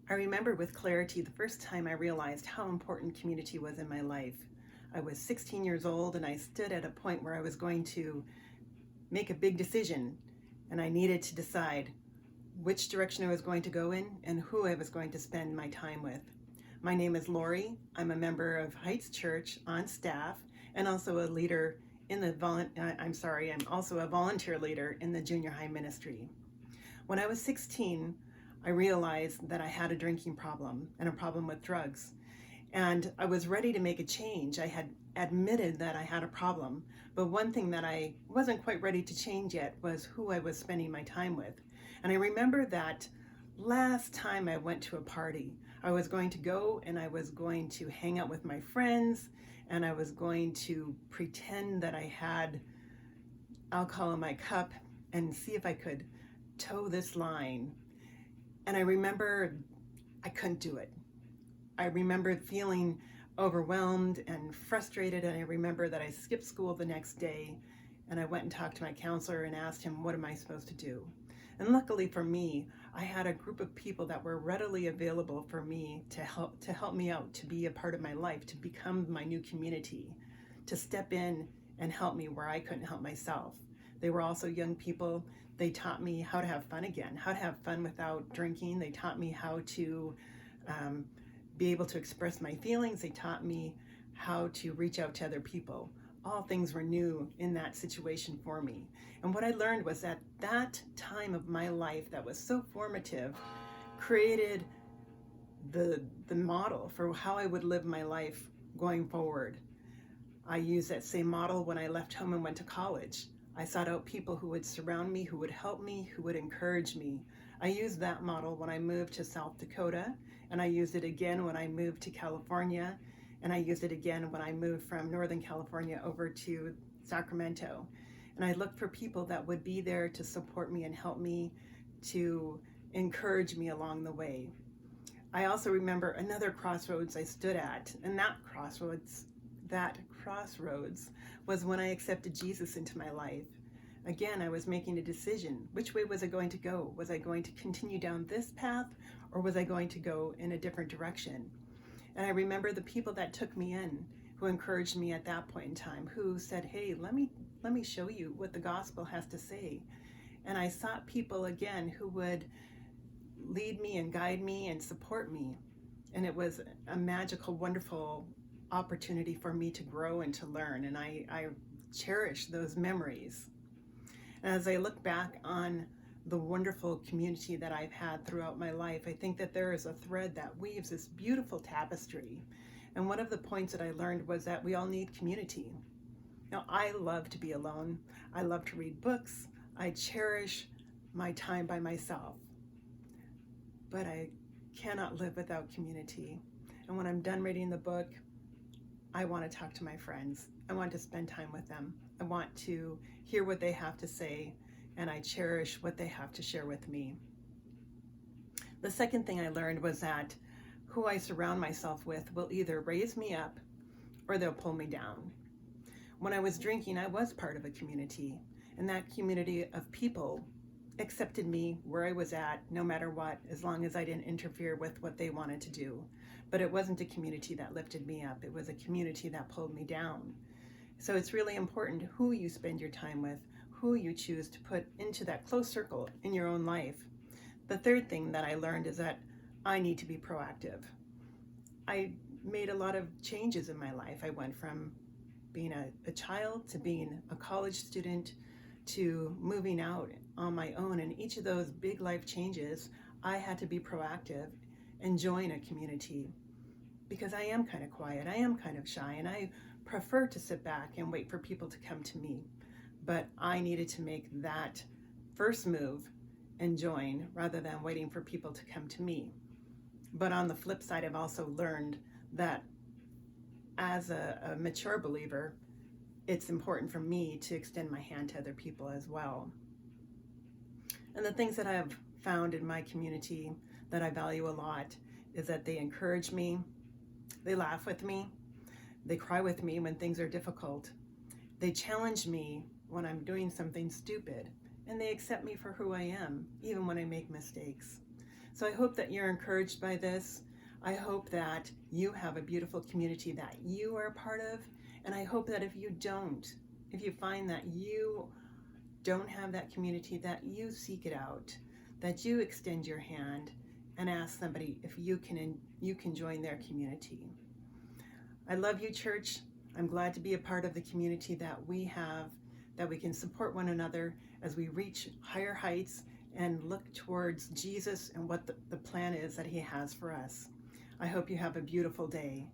I remember with clarity the first time I realized how important community was in my life. I was 16 years old and I stood at a point where I was going to make a big decision, and I needed to decide which direction I was going to go in and who I was going to spend my time with. My name is Lori. I'm a member of Heights Church on staff and also a leader in the I'm also a volunteer leader in the junior high ministry. When I was 16, I realized that I had a drinking problem and a problem with drugs. And I was ready to make a change. I had admitted that I had a problem, but one thing that I wasn't quite ready to change yet was who I was spending my time with. And I remember that last time I went to a party, I was going to go and I was going to hang out with my friends and I was going to pretend that I had alcohol in my cup and see if I could toe this line. And I remember I couldn't do it. I remember feeling overwhelmed and frustrated, and I remember that I skipped school the next day and I went and talked to my counselor and asked him, what am I supposed to do? And luckily for me, I had a group of people that were readily available for me to help me out, to be a part of my life, to become my new community, to step in and help me where I couldn't help myself. They were also young people. They taught me how to have fun again, how to have fun without drinking. They taught me how to be able to express my feelings. They taught me how to reach out to other people. All things were new in that situation for me. And what I learned was that that time of my life that was so formative created the model for how I would live my life going forward. I used that same model when I left home and went to college. I sought out people who would surround me, who would help me, who would encourage me. I used that model when I moved to South Dakota, and I used it again when I moved to California, and I used it again when I moved from Northern California over to Sacramento. And I looked for people that would be there to support me and help me, to encourage me along the way. I also remember another crossroads I stood at, and that crossroads was when I accepted Jesus into my life. Again, I was making a decision. Which way was I going to go? Was I going to continue down this path, or was I going to go in a different direction? And I remember the people that took me in, who encouraged me at that point in time, who said, hey, let me show you what the gospel has to say. And I sought people again who would lead me and guide me and support me. And it was a magical, wonderful opportunity for me to grow and to learn. And I cherish those memories. And as I look back on the wonderful community that I've had throughout my life, I think that there is a thread that weaves this beautiful tapestry. And one of the points that I learned was that we all need community. Now, I love to be alone. I love to read books. I cherish my time by myself. But I cannot live without community. And when I'm done reading the book, I want to talk to my friends. I want to spend time with them. I want to hear what they have to say, and I cherish what they have to share with me. The second thing I learned was that who I surround myself with will either raise me up or they'll pull me down. When I was drinking, I was part of a community, and that community of people accepted me where I was at, no matter what, as long as I didn't interfere with what they wanted to do. But it wasn't a community that lifted me up. It was a community that pulled me down. So it's really important who you spend your time with, who you choose to put into that close circle in your own life. The third thing that I learned is that I need to be proactive. I made a lot of changes in my life. I went from being a child to being a college student to moving out on my own. And each of those big life changes, I had to be proactive and join a community, because I am kind of quiet, I am kind of shy, and I prefer to sit back and wait for people to come to me. But I needed to make that first move and join rather than waiting for people to come to me. But on the flip side, I've also learned that as a mature believer, it's important for me to extend my hand to other people as well. And the things that I've found in my community that I value a lot is that they encourage me, they laugh with me, they cry with me when things are difficult, they challenge me when I'm doing something stupid, and they accept me for who I am, even when I make mistakes. So I hope that you're encouraged by this. I hope that you have a beautiful community that you are a part of. And I hope that if you find that you don't have that community, that you seek it out, that you extend your hand and ask somebody if you can join their community. I love you, church. I'm glad to be a part of the community that we have, that we can support one another as we reach higher heights and look towards Jesus and what the plan is that he has for us. I hope you have a beautiful day.